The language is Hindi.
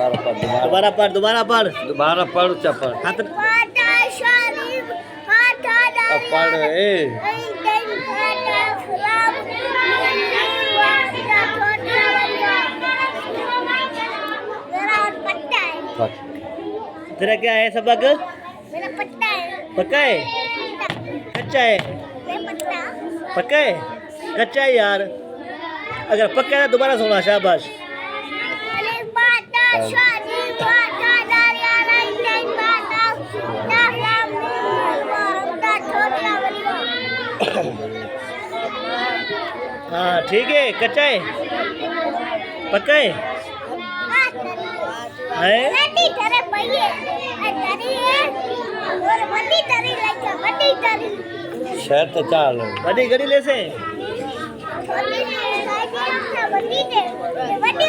दोबारा पढ़ चप्पल पढ़ तेरा क्या है सबक? मेरा पट्टा है। पक्का है? कच्चा है? पक्का है? कच्चा है यार। अगर पक्का है तो दोबारा सुना। शाबाश। हाँ ठीक है। कच्चा है? पक्का है? शहर तो चाल वडी गड़ी ले से वडी